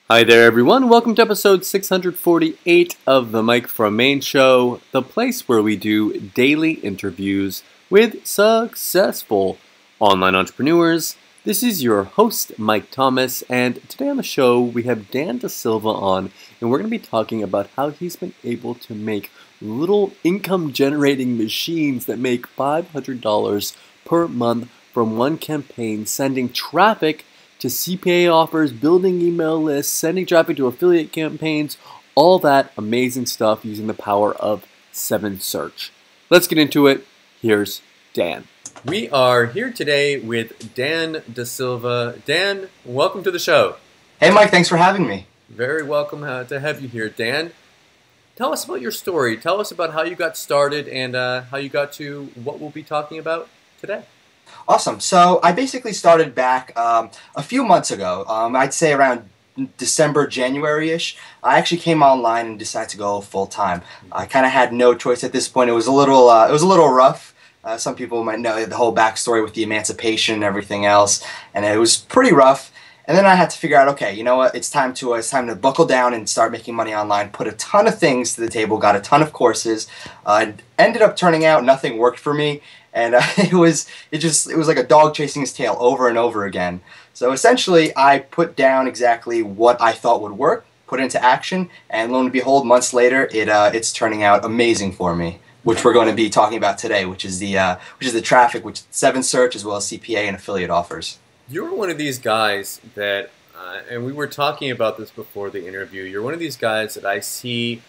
Hi there, everyone. Welcome to episode 648 of the Mike from Maine show, the place where we do daily interviews with successful online entrepreneurs. This is your host, Mike Thomas, and today on the show we have Dan DaSilva on, and we're going to be talking about how he's been able to make little income-generating machines that make $500 per month from one campaign, sending traffic to CPA offers, building email lists, sending traffic to affiliate campaigns, all that amazing stuff using the power of 7 Search. Let's get into it. Here's Dan. We are here today with Dan DaSilva. Dan, welcome to the show. Hey Mike, thanks for having me. Very welcome to have you here, Dan. Tell us about your story. Tell us about how you got started and how you got to what we'll be talking about today. Awesome. So I basically started back a few months ago. I'd say around December, January-ish. I actually came online and decided to go full time. I kind of had no choice at this point. It was a little rough. Some people might know the whole backstory with the emancipation and everything else, and it was pretty rough. And then I had to figure out, okay, you know what? It's time to buckle down and start making money online. Put a ton of things to the table. Got a ton of courses. Ended up turning out nothing worked for me. And it was like a dog chasing his tail over and over again. So essentially, I put down exactly what I thought would work, put it into action, and lo and behold, months later, it's turning out amazing for me. Which we're going to be talking about today, which is the traffic, which 7 Search as well as CPA and affiliate offers. You're one of these guys that, and we were talking about this before the interview. You're one of these guys that I see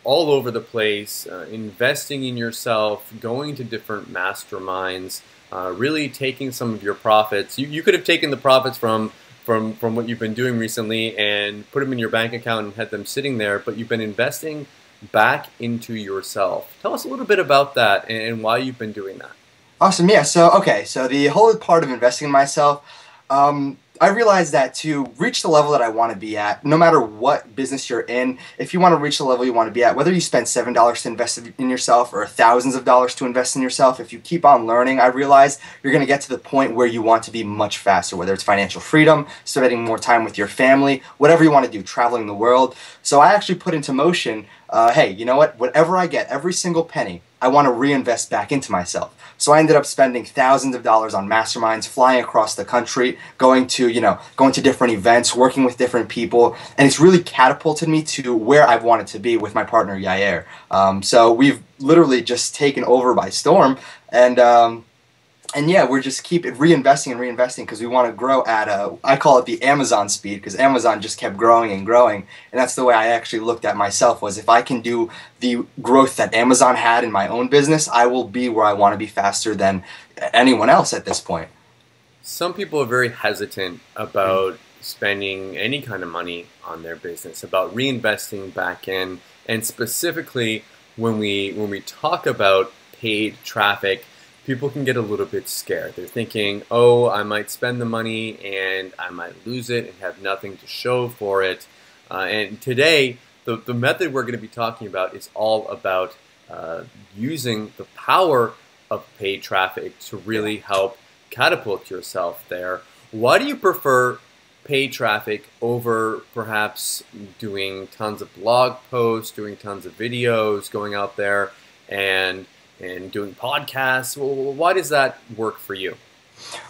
all over the place, investing in yourself, going to different masterminds, really taking some of your profits. You could have taken the profits from what you've been doing recently and put them in your bank account and had them sitting there, but you've been investing back into yourself. Tell us a little bit about that and why you've been doing that. Awesome, yeah. So the whole part of investing in myself, I realized that to reach the level that I want to be at, no matter what business you're in, if you want to reach the level you want to be at, whether you spend $7 to invest in yourself or thousands of dollars to invest in yourself, if you keep on learning, I realize you're going to get to the point where you want to be much faster, whether it's financial freedom, spending more time with your family, whatever you want to do, traveling the world. So I actually put into motion, hey, you know what? Whatever I get, every single penny, I want to reinvest back into myself. So I ended up spending thousands of dollars on masterminds, flying across the country, going to different events, working with different people, and it's really catapulted me to where I wanted to be with my partner Yair. So we've literally just taken over by storm, and yeah, we're just keep reinvesting and reinvesting because we want to grow at I call it the Amazon speed, because Amazon just kept growing and growing, and that's the way I actually looked at myself, was if I can do the growth that Amazon had in my own business, I will be where I want to be faster than anyone else at this point. Some people are very hesitant about spending any kind of money on their business, about reinvesting back in, and specifically when we talk about paid traffic, people can get a little bit scared. They're thinking, oh, I might spend the money and I might lose it and have nothing to show for it. And today, the method we're going to be talking about is all about using the power of paid traffic to really help catapult yourself there. Why do you prefer paid traffic over perhaps doing tons of blog posts, doing tons of videos, going out there and doing podcasts? Well, why does that work for you?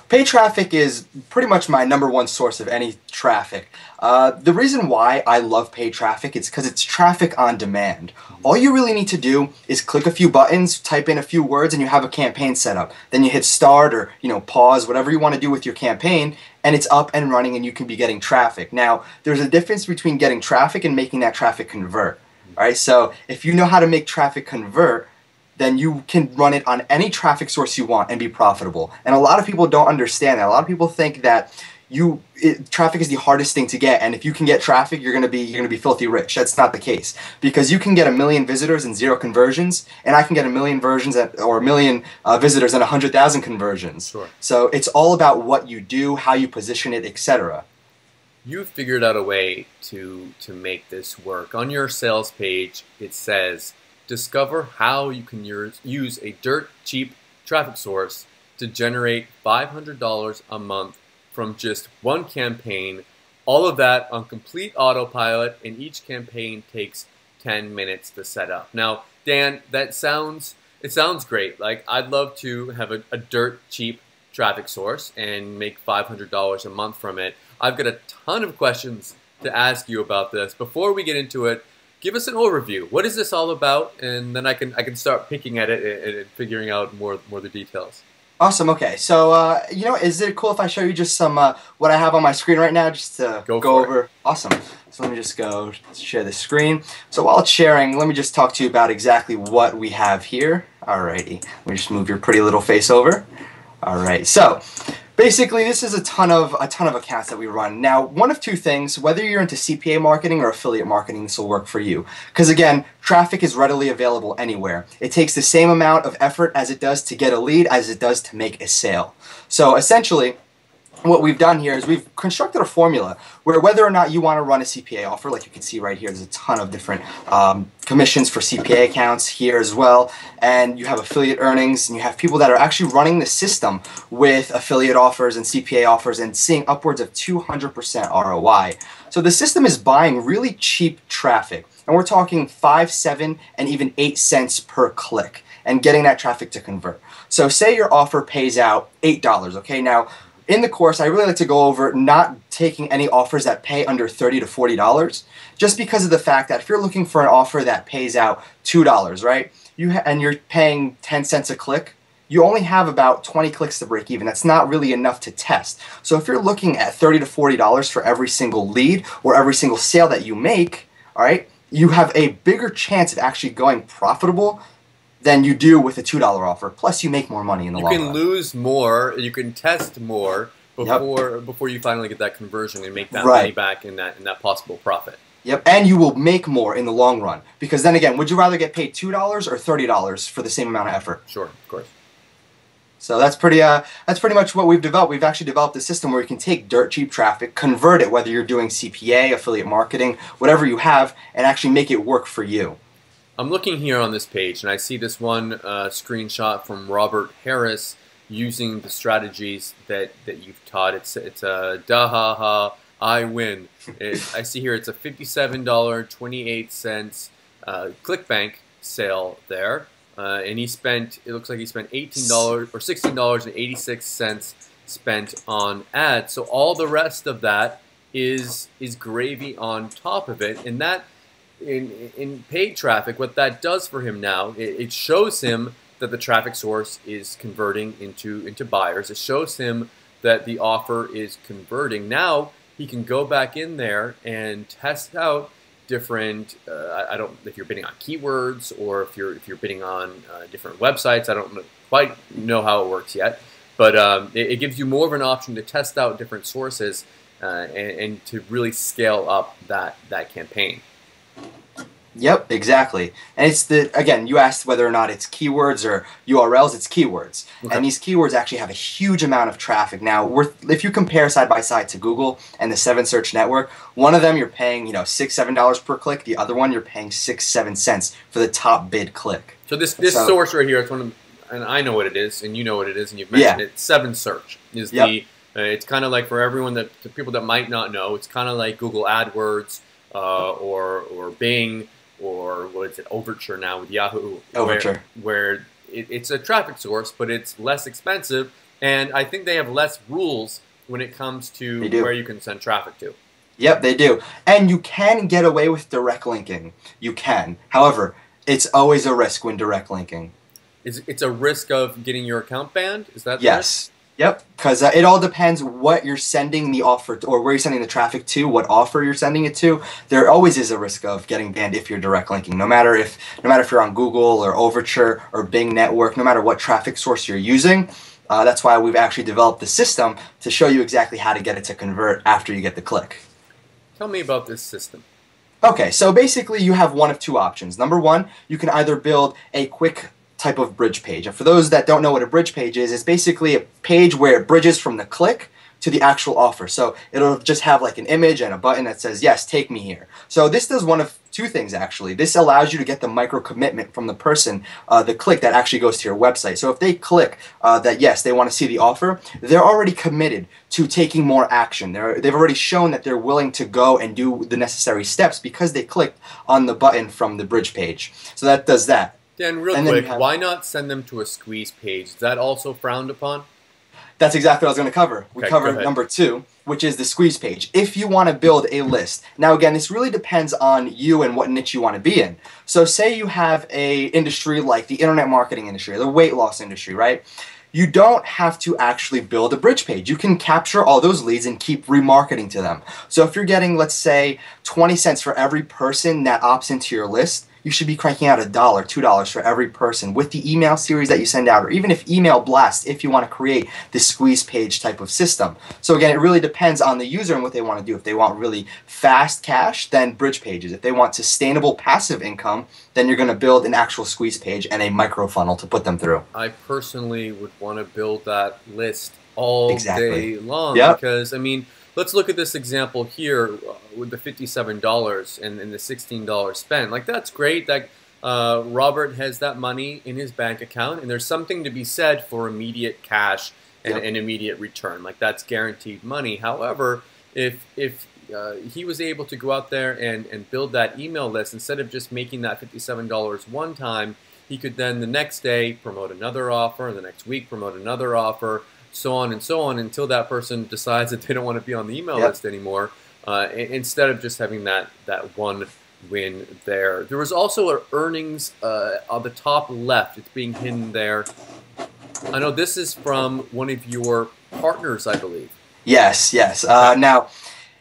Paid traffic is pretty much my #1 source of any traffic. The reason why I love paid traffic is because it's traffic on demand. All you really need to do is click a few buttons, type in a few words, and you have a campaign set up. Then you hit start or pause, whatever you want to do with your campaign, and it's up and running and you can be getting traffic. Now, there's a difference between getting traffic and making that traffic convert. All right, so if you know how to make traffic convert, then you can run it on any traffic source you want and be profitable. And a lot of people don't understand that. A lot of people think that traffic is the hardest thing to get, and if you can get traffic, you're gonna be filthy rich. That's not the case, because you can get 1 million visitors and 0 conversions, and I can get 1 million visitors and 100,000 conversions. Sure. So it's all about what you do, how you position it, etc. You've figured out a way to make this work. On your sales page, it says, discover how you can use a dirt cheap traffic source to generate $500 a month from just one campaign All of that on complete autopilot, and each campaign takes 10 minutes to set up. Now, Dan, it sounds great. Like, I'd love to have a dirt cheap traffic source and make $500 a month from it. I've got a ton of questions to ask you about this. Before we get into it, give us an overview. What is this all about? And then I can start picking at it and figuring out more of the details. Awesome. Okay. So, is it cool if I show you just some what I have on my screen right now, just to go over? Awesome. So let me just go share the screen. So while it's sharing, let me just talk to you about exactly what we have here. Alrighty. Let me just move your pretty little face over. Alright. So basically, this is a ton of accounts that we run. Now, one of two things, whether you're into CPA marketing or affiliate marketing, this will work for you. Because again, traffic is readily available anywhere. It takes the same amount of effort as it does to get a lead as it does to make a sale. So essentially, what we've done here is we've constructed a formula where whether or not you want to run a CPA offer, like you can see right here, there's a ton of different commissions for CPA accounts here as well, and you have affiliate earnings, and you have people that are actually running the system with affiliate offers and CPA offers and seeing upwards of 200% ROI. So the system is buying really cheap traffic, and we're talking 5, 7, and even 8 cents per click, and getting that traffic to convert. So say your offer pays out $8, okay? Now, in the course, I really like to go over not taking any offers that pay under $30 to $40, just because of the fact that if you're looking for an offer that pays out $2, right, and you're paying 10 cents a click, you only have about 20 clicks to break even. That's not really enough to test. So if you're looking at $30 to $40 for every single lead or every single sale that you make, all right, you have a bigger chance of actually going profitable than you do with a $2 offer. Plus, you make more money in the long run. You can lose more, you can test more before you finally get that conversion and make that money back in that possible profit. Yep, and you will make more in the long run. Because then again, would you rather get paid $2 or $30 for the same amount of effort? Sure, of course. So that's pretty much what we've developed. We've actually developed a system where you can take dirt cheap traffic, convert it, whether you're doing CPA, affiliate marketing, whatever you have, and actually make it work for you. I'm looking here on this page, and I see this one screenshot from Robert Harris using the strategies that you've taught. It's a da-ha-ha, I win. I see here it's a $57.28 ClickBank sale there, and it looks like he spent $18 or $16.86 spent on ads. So all the rest of that is gravy on top of it, and that. In paid traffic, what that does for him now, it shows him that the traffic source is converting into buyers. It shows him that the offer is converting. Now he can go back in there and test out different. I don't if you're bidding on keywords or if you're bidding on different websites. I don't quite know how it works yet, but it gives you more of an option to test out different sources and to really scale up that campaign. Yep, exactly. And it's again, you asked whether or not it's keywords or URLs, it's keywords. Okay. And these keywords actually have a huge amount of traffic. Now, if you compare side by side to Google and the 7 search network, one of them you're paying, $6, $7 per click. The other one you're paying 6, 7 cents for the top bid click. So this source right here, and I know what it is, and you know what it is, and you've mentioned it. 7 search is it's kind of like for everyone the people that might not know, it's kind of like Google AdWords or Bing. Or what is it, Overture now with Yahoo, where it's a traffic source, but it's less expensive, and I think they have less rules when it comes to where you can send traffic to. Yep, they do. And you can get away with direct linking. You can. However, it's always a risk when direct linking. It's a risk of getting your account banned? Is that yes. Yep, because it all depends what you're sending the offer to, or where you're sending the traffic to, what offer you're sending it to. There always is a risk of getting banned if you're direct linking. No matter if you're on Google or Overture or Bing Network, no matter what traffic source you're using. That's why we've actually developed the system to show you exactly how to get it to convert after you get the click. Tell me about this system. Okay, so basically you have one of two options. Number one, you can either build a quick type of bridge page. And for those that don't know what a bridge page is, it's basically a page where it bridges from the click to the actual offer. So it'll just have like an image and a button that says, yes, take me here. So this does one of two things actually. This allows you to get the micro commitment from the person, the click that actually goes to your website. So if they click that yes, they want to see the offer, they're already committed to taking more action. They've already shown that they're willing to go and do the necessary steps because they clicked on the button from the bridge page. So that does that. Dan, real quick, why not send them to a squeeze page? Is that also frowned upon? That's exactly what I was going to cover. We covered number 2, which is the squeeze page. If you want to build a list. Now again, this really depends on you and what niche you want to be in. So say you have a industry like the internet marketing industry, the weight loss industry, right? You don't have to actually build a bridge page. You can capture all those leads and keep remarketing to them. So if you're getting, let's say, 20 cents for every person that opts into your list, you should be cranking out $1, $2 for every person with the email series that you send out, or even if email blast, if you want to create this squeeze page type of system. So again, it really depends on the user and what they want to do. If they want really fast cash, then bridge pages. If they want sustainable passive income, then you're going to build an actual squeeze page and a micro funnel to put them through. I personally would want to build that list all day long because, I mean, let's look at this example here with the $57 and the $16 spent. Like, that's great that Robert has that money in his bank account, and there's something to be said for immediate cash and an immediate return. Like, that's guaranteed money. However, if he was able to go out there and build that email list, instead of just making that $57 one time, he could then the next day promote another offer, and the next week promote another offer, so on and so on, until that person decides that they don't want to be on the email list anymore, instead of just having that one win there. There was also earnings on the top left. It's being hidden there. I know this is from one of your partners, I believe. Yes. Now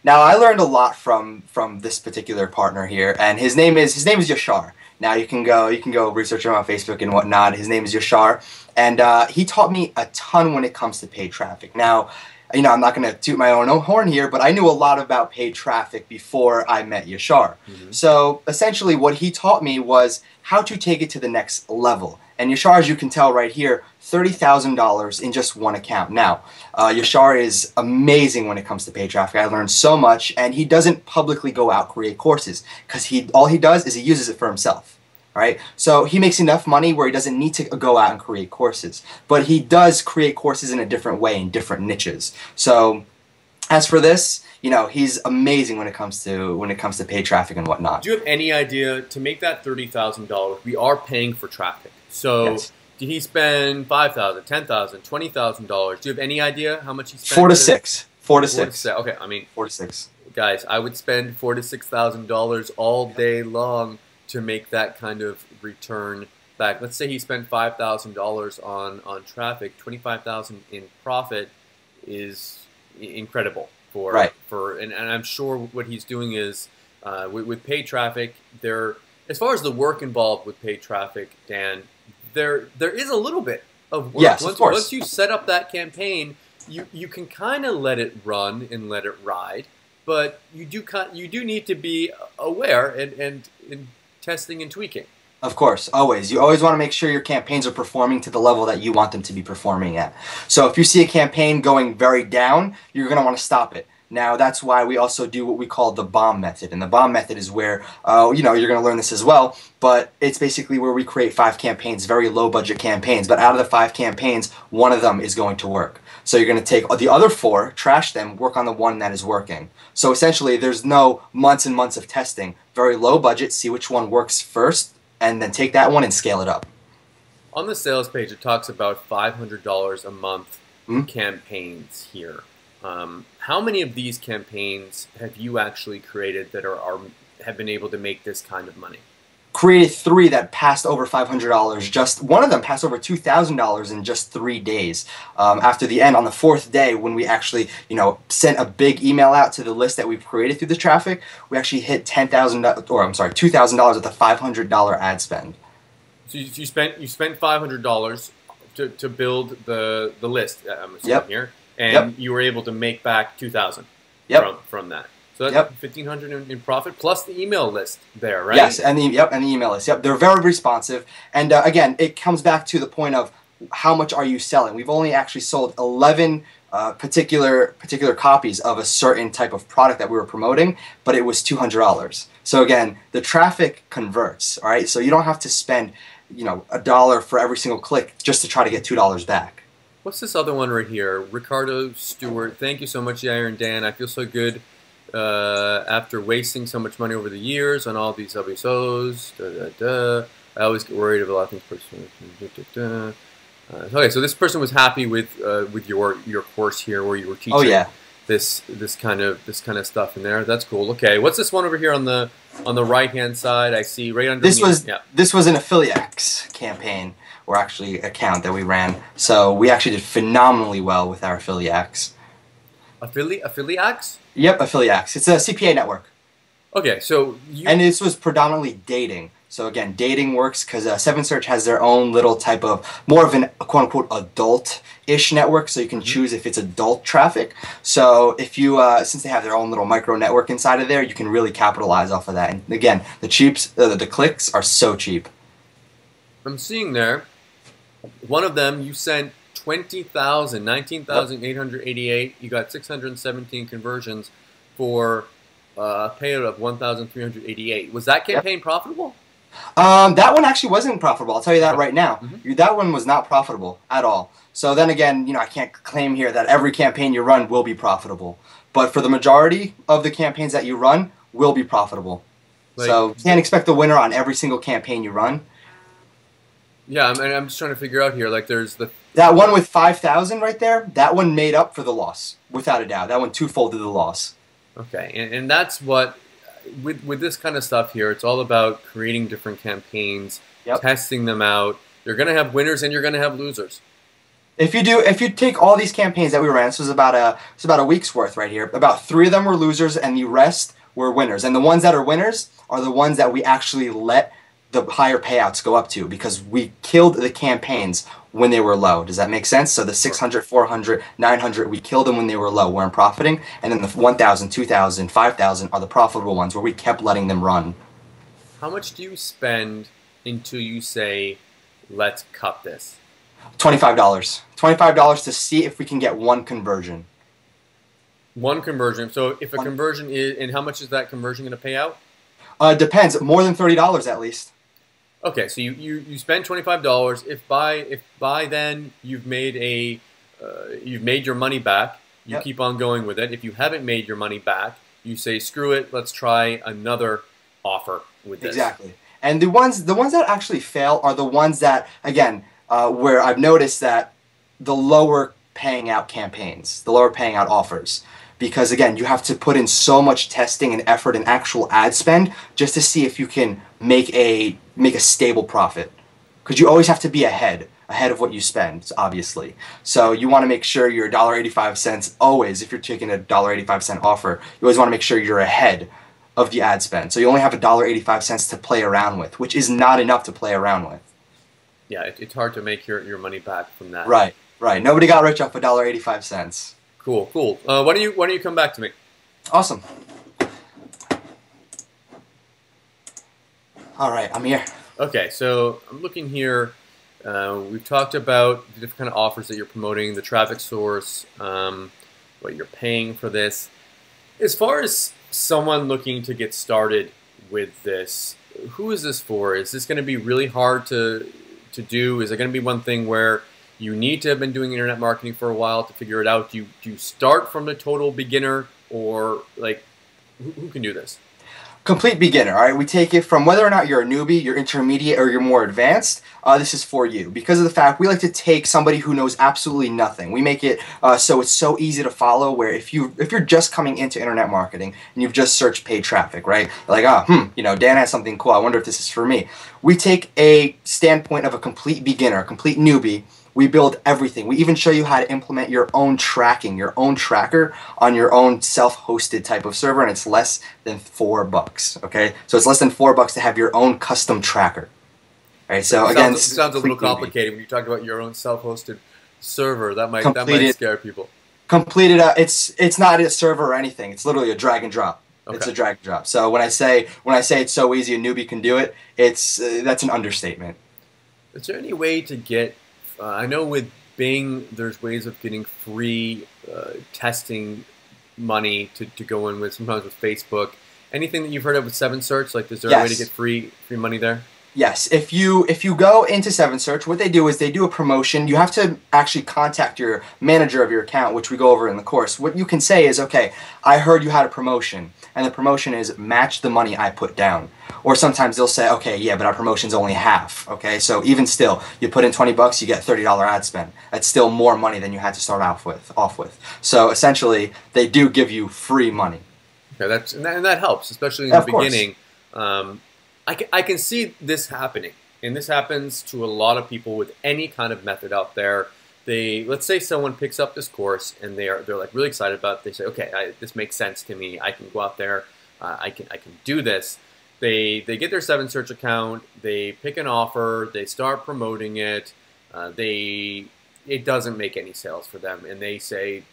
I learned a lot from this particular partner here, and his name is Yashar. Now you can go research him on Facebook and whatnot. His name is Yashar, and he taught me a ton when it comes to paid traffic. Now, you know, I'm not going to toot my own horn here, but I knew a lot about paid traffic before I met Yashar. So essentially what he taught me was how to take it to the next level. And Yashar, as you can tell right here, $30,000 in just one account. Now, Yashar is amazing when it comes to paid traffic. I learned so much, and he doesn't publicly go out create courses because all he does is he uses it for himself. Right? So he makes enough money where he doesn't need to go out and create courses. But he does create courses in a different way, in different niches. So as for this, you know, he's amazing when it comes to paid traffic and whatnot. Do you have any idea, to make that $30,000, we are paying for traffic. So did he spend $5,000, $10,000, $20,000? Do you have any idea how much he spent? 4 to 6. 4 to 6. Okay, I mean, 4 to 6. Guys, I would spend $4,000 to $6,000 all day long to make that kind of return back. Let's say he spent $5,000 on traffic. $25,000 in profit is incredible and I'm sure what he's doing is with paid traffic. As far as the work involved with paid traffic, Dan, there is a little bit of work. Yes, of course. Once you set up that campaign, you can kind of let it run and let it ride, but you do need to be aware and testing and tweaking. Of course, always. You always want to make sure your campaigns are performing to the level that you want them to be performing at. So if you see a campaign going very down, you're going to want to stop it. Now, that's why we also do what we call the bomb method. And the bomb method is where, you know, you're going to learn this as well, but it's basically where we create 5 campaigns, very low budget campaigns. But out of the 5 campaigns, one of them is going to work. So you're going to take the other 4, trash them, work on the one that is working. So essentially, there's no months and months of testing. Very low budget, see which one works first, and then take that one and scale it up. On the sales page, it talks about $500 a month campaigns here. How many of these campaigns have you actually created that have been able to make this kind of money? Created 3 that passed over $500. Just one of them passed over $2,000 in just 3 days. After the end, on the 4th day, when we actually, you know, sent a big email out to the list that we've created through the traffic, we actually hit $2,000 with a $500 ad spend. So you spent $500 to build the list. I'm assuming here, and you were able to make back $2,000 from that. So that's $1,500 in profit plus the email list there, right? Yes, and the email list. They're very responsive, and again, it comes back to the point of how much are you selling. We've only actually sold 11 particular copies of a certain type of product that we were promoting, but it was $200. So again, the traffic converts, all right? So you don't have to spend, $1 for every single click just to try to get $2 back. What's this other one right here? Ricardo Stewart. Thank you so much, Yair and Dan. I feel so good after wasting so much money over the years on all these WSOs. I always get worried about a lot of things personally. Okay, so this person was happy with your course here, where you were teaching. Oh yeah. This kind of stuff in there. That's cool. Okay, what's this one over here on the right hand side? I see right under. This was an affiliates campaign, or actually account that we ran. So we actually did phenomenally well with our affiliates. Affiliates? Yep, affiliates. It's a CPA network. Okay, so and this was predominantly dating. So again, dating works because 7Search has their own little type of, more of an quote-unquote adult-ish network, so you can choose if it's adult traffic. So if you, since they have their own little micro network inside of there, you can really capitalize off of that. And again, the clicks are so cheap. I'm seeing there, one of them you sent 20,000, 19,888. You got 617 conversions for a payout of 1,388. Was that campaign profitable? That one actually wasn't profitable. I'll tell you that right now. That one was not profitable at all. So then again, I can't claim here that every campaign you run will be profitable. But for the majority of the campaigns that you run, will be profitable. So you can't expect the winner on every single campaign you run. Yeah, I'm just trying to figure out here. Like, there's that one with 5,000 right there. That one made up for the loss, without a doubt. That one twofolded the loss. Okay, and that's what, with this kind of stuff here, it's all about creating different campaigns, testing them out. You're going to have winners and you're going to have losers. If you take all these campaigns that we ran, this was about a week's worth right here. About 3 of them were losers and the rest were winners. And the ones that are winners are the ones that we actually let the higher payouts go up to, because we killed the campaigns when they were low. Does that make sense? So the 600, 400, 900, we killed them when they were low, weren't profiting, and then the 1,000, 2,000, 5,000 are the profitable ones where we kept letting them run. How much do you spend until you say, let's cut this? $25. $25 to see if we can get one conversion. One conversion. So if a conversion is, and how much is that conversion going to pay out? Depends. More than $30 at least. Okay, so you spend $25. If by then you've made your money back, you keep on going with it. If you haven't made your money back, you say screw it. Let's try another offer with this. Exactly. And the ones that actually fail are the ones that, again, where I've noticed that the lower paying out campaigns, the lower paying out offers. Because again, you have to put in so much testing and effort and actual ad spend just to see if you can make a stable profit. Because you always have to be ahead of what you spend, obviously. So you want to make sure you're $1.85 always. If you're taking a $1.85 offer, you always want to make sure you're ahead of the ad spend. So you only have $1.85 to play around with, which is not enough to play around with. Yeah, it's hard to make your money back from that. Right, right. Nobody got rich off $1.85. Cool, cool. Why don't you come back to me? Awesome. All right, I'm here. Okay, so I'm looking here. We've talked about the different kind of offers that you're promoting, the traffic source, what you're paying for this. As far as someone looking to get started with this, who is this for? Is this going to be really hard to do? Is it going to be one thing where you need to have been doing internet marketing for a while to figure it out? Do you start from a total beginner, or like who can do this? Complete beginner, all right? We take it from whether or not you're a newbie, you're intermediate, or you're more advanced. This is for you. Because of the fact we like to take somebody who knows absolutely nothing. We make it so it's so easy to follow, where if you're just coming into internet marketing and you've just searched paid traffic, right? You're like, Dan has something cool. I wonder if this is for me. We take a standpoint of a complete beginner, a complete newbie. We build everything. We even show you how to implement your own tracking, your own tracker on your own self-hosted type of server, and it's less than $4. Okay, so it's less than $4 to have your own custom tracker. All right, so again, it sounds a little complicated when you talk about your own self-hosted server. That might scare people. Completed. It's not a server or anything. It's literally a drag and drop. Okay. It's a drag and drop. So when I say it's so easy a newbie can do it, that's an understatement. Is there any way to get? I know with Bing, there's ways of getting free testing money to go in with, sometimes with Facebook. Anything that you've heard of with Seven Search? Like, is there a way to Yes. get free money there? Yes, if you go into Seven Search, what they do is they do a promotion. You have to actually contact your manager of your account, which we go over in the course. What you can say is, okay, I heard you had a promotion, and the promotion is match the money I put down. Or sometimes they'll say, okay, yeah, but our promotion's only half. Okay, so even still, you put in $20, you get $30 ad spend. That's still more money than you had to start off with. So essentially, they do give you free money. Okay, and that helps, especially in the Of course. beginning. I can see this happening, and this happens to a lot of people with any kind of method out there. Let's say someone picks up this course and they're like really excited about it. They say, okay, this makes sense to me. I can go out there, I can do this. They get their Seven Search account, they pick an offer, they start promoting it. It doesn't make any sales for them, and they say,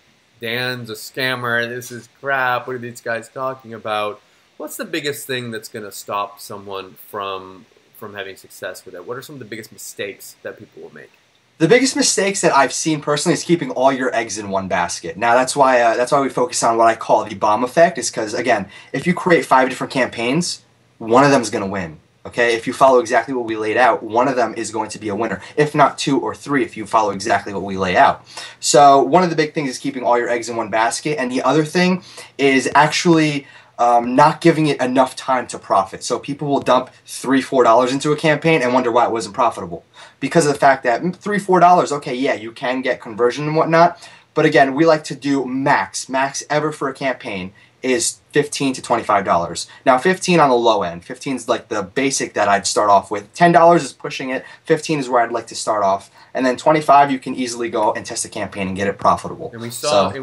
Dan's a scammer. This is crap. What are these guys talking about? What's the biggest thing that's going to stop someone from having success with it? What are some of the biggest mistakes that people will make? The biggest mistakes that I've seen personally is keeping all your eggs in one basket. Now that's why we focus on what I call the bomb effect. Is because again, if you create 5 different campaigns, one of them is going to win. Okay, if you follow exactly what we laid out, one of them is going to be a winner. If not 2 or 3, if you follow exactly what we lay out. So one of the big things is keeping all your eggs in one basket, and the other thing is actually not giving it enough time to profit. So people will dump $3, $4 into a campaign and wonder why it wasn't profitable. Because of the fact that $3, $4, okay, yeah, you can get conversion and whatnot. But again, we like to do max ever for a campaign is $15 to $25. Now 15 on the low end. 15 is like the basic that I'd start off with. $10 is pushing it. 15 is where I'd like to start off. And then 25 you can easily go and test a campaign and get it profitable. And we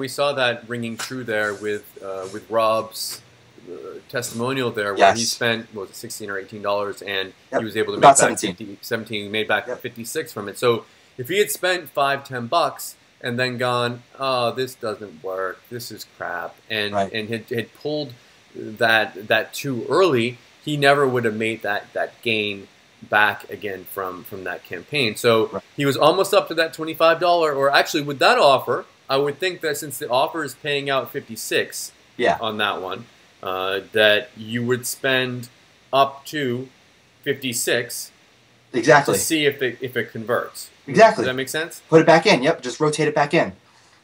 saw that ringing true there with Rob's testimonial there, where he spent, what was it, $16 or $18, and he was able to make back 17, made back 56 from it. So if he had spent $5, $10 and then gone, oh, this doesn't work, this is crap, and had pulled that too early, he never would have made that gain back again from that campaign. So he was almost up to that $25, or actually with that offer, I would think that since the offer is paying out 56 on that one, that you would spend up to 56 to see if it converts. Exactly. Does that make sense? Put it back in. Yep, just rotate it back in.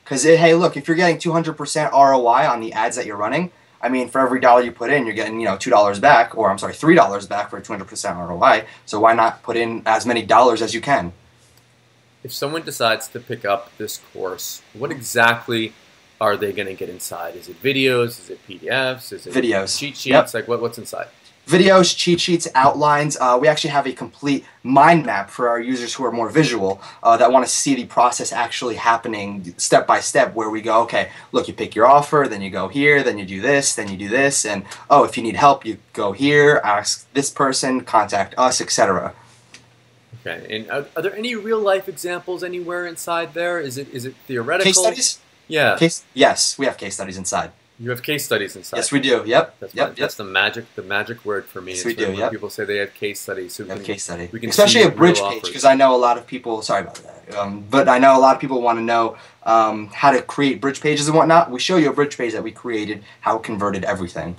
Because, hey, look, if you're getting 200% ROI on the ads that you're running, I mean, for every dollar you put in, you're getting, $2 back, or I'm sorry, $3 back for 200% ROI. So why not put in as many dollars as you can? If someone decides to pick up this course, what exactly are they going to get inside? Is it videos? Is it PDFs? Is it cheat sheets? Like what's inside? Videos, cheat sheets, outlines. We actually have a complete mind map for our users who are more visual that want to see the process actually happening step by step, where we go, okay, look, you pick your offer, then you go here, then you do this, then you do this, and oh, if you need help, you go here, ask this person, contact us, etc. Okay, and are there any real life examples anywhere inside there? Is it theoretical? Case studies? Yeah. Yes, we have case studies inside. You have case studies inside. Yes, we do. Yep. That's the magic word for me. Yes, we do. When people say they have case studies, so case study. We can especially a bridge page, because I know a lot of people. Sorry about that. But I know a lot of people want to know how to create bridge pages and whatnot. We show you a bridge page that we created, how it converted everything.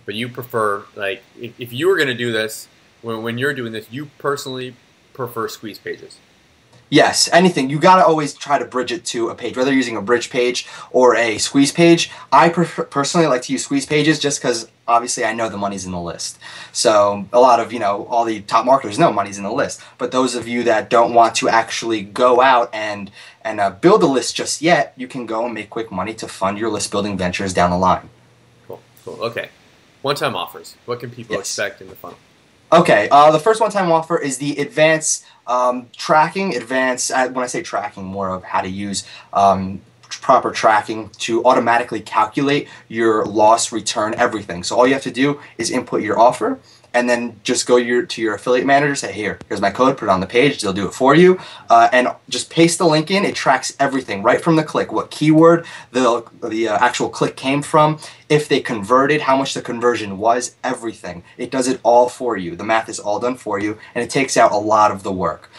But you prefer, like, if you were going to do this, when you're doing this, you personally prefer squeeze pages. Yes, anything. You got to always try to bridge it to a page, whether you're using a bridge page or a squeeze page. I personally like to use squeeze pages just because obviously I know the money's in the list. So a lot of, all the top marketers know money's in the list. But those of you that don't want to actually go out and build a list just yet, you can go and make quick money to fund your list building ventures down the line. Cool. Okay. One-time offers. What can people expect in the funnel? Okay, the first one-time offer is the advanced tracking. When I say tracking, more of how to use proper tracking to automatically calculate your loss, return, everything. So all you have to do is input your offer, and then just go to your affiliate manager, say, here's my code, put it on the page, they'll do it for you, and just paste the link in. It tracks everything right from the click, what keyword the actual click came from, if they converted, how much the conversion was, everything. It does it all for you. The math is all done for you, and it takes out a lot of the work.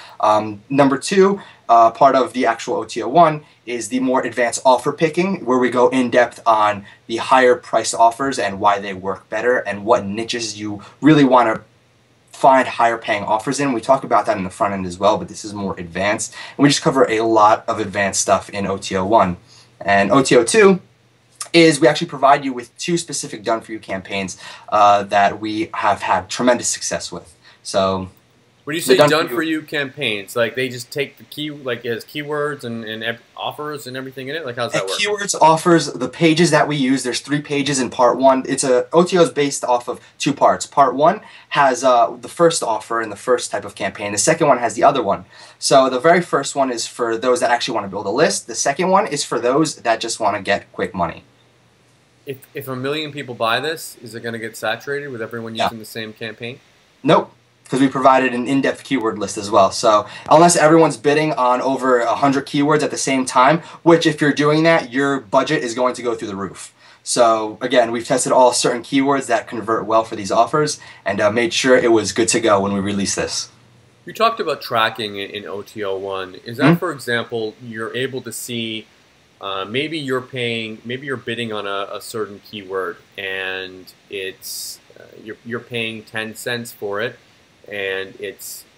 Number two, part of the actual OTO1 is the more advanced offer picking, where we go in depth on the higher priced offers and why they work better and what niches you really want to find higher paying offers in. We talk about that in the front end as well, but this is more advanced. And we just cover a lot of advanced stuff in OTO1. And OTO2 is we actually provide you with 2 specific done-for-you campaigns that we have had tremendous success with. So when you say done-for-you campaigns, like they just take the key, like it has keywords and offers and everything in it? Like how's that work? Keywords, offers, the pages that we use, there's 3 pages in part 1. OTO is based off of 2 parts. Part 1 has the first offer and the first type of campaign. The second one has the other one. So the very first one is for those that actually want to build a list. The second one is for those that just want to get quick money. If 1 million people buy this, is it going to get saturated with everyone using the same campaign? Nope. Because we provided an in-depth keyword list as well. So unless everyone's bidding on over 100 keywords at the same time, which if you're doing that, your budget is going to go through the roof. So again, we've tested all certain keywords that convert well for these offers and made sure it was good to go when we released this. You talked about tracking in OTO1. Is that, for example, you're able to see maybe you're bidding on a certain keyword and it's you're paying 10 cents for it. And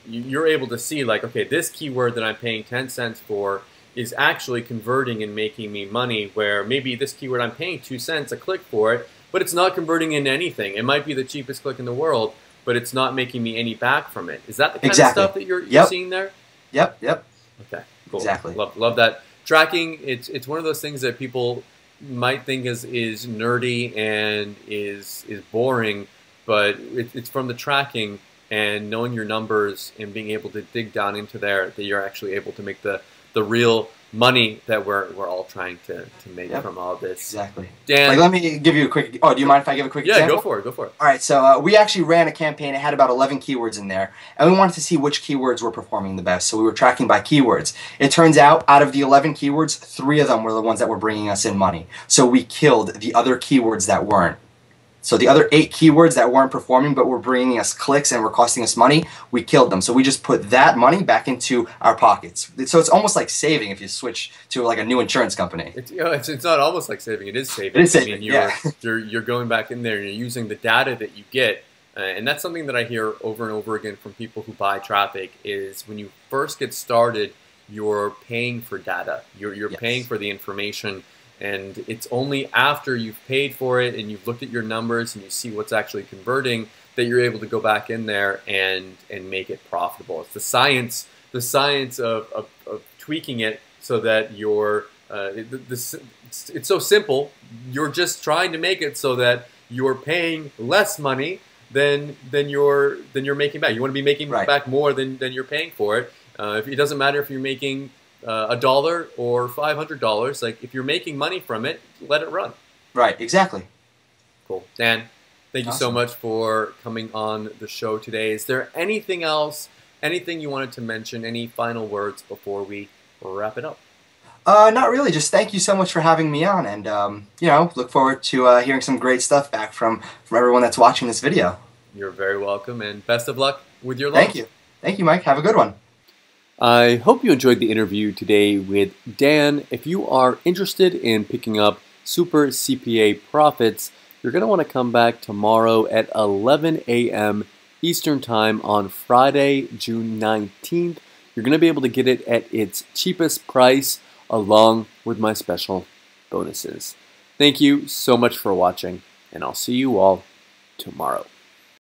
you're able to see like, okay, this keyword that I'm paying 10 cents for is actually converting and making me money, where maybe this keyword I'm paying 2 cents a click for it, but it's not converting into anything. It might be the cheapest click in the world, but it's not making me any back from it. Is that the kind of stuff that you're seeing there? Yep. Okay, cool. Exactly. Love that. Tracking, it's one of those things that people might think is nerdy and is boring, but it's from the tracking and knowing your numbers and being able to dig down into there that you're actually able to make the real money that we're all trying to make from all this. Exactly. Dan, like, let me give you a quick. Oh, do you mind if I give a quick example? Yeah, go for it. All right, so we actually ran a campaign. It had about 11 keywords in there, and we wanted to see which keywords were performing the best. So we were tracking by keywords. It turns out, out of the 11 keywords, 3 of them were the ones that were bringing us in money. So we killed the other keywords that weren't. So the other 8 keywords that weren't performing but were bringing us clicks and were costing us money, we killed them. So we just put that money back into our pockets. So it's almost like saving if you switch to like a new insurance company. It's not almost like saving. It is saving. It is saving, you're going back in there and you're using the data that you get. And that's something that I hear over and over again from people who buy traffic is when you first get started, you're paying for data. You're paying for the information. And it's only after you've paid for it and you've looked at your numbers and you see what's actually converting that you're able to go back in there and make it profitable. It's the science of tweaking it so that it's so simple. You're just trying to make it so that you're paying less money than you're making back. You want to be making back more than you're paying for it. It doesn't matter if you're making $1 or $500. Like if you're making money from it, let it run. Right, exactly. Cool. Dan, thank you so much for coming on the show today. Is there anything else, anything you wanted to mention, any final words before we wrap it up? Not really. Just thank you so much for having me on, and look forward to hearing some great stuff back from everyone that's watching this video. You're very welcome, and best of luck with your launch. Thank you, Mike. Have a good one. I hope you enjoyed the interview today with Dan. If you are interested in picking up Super CPA Profits, you're going to want to come back tomorrow at 11 a.m. Eastern Time on Friday, June 19th. You're going to be able to get it at its cheapest price along with my special bonuses. Thank you so much for watching, and I'll see you all tomorrow.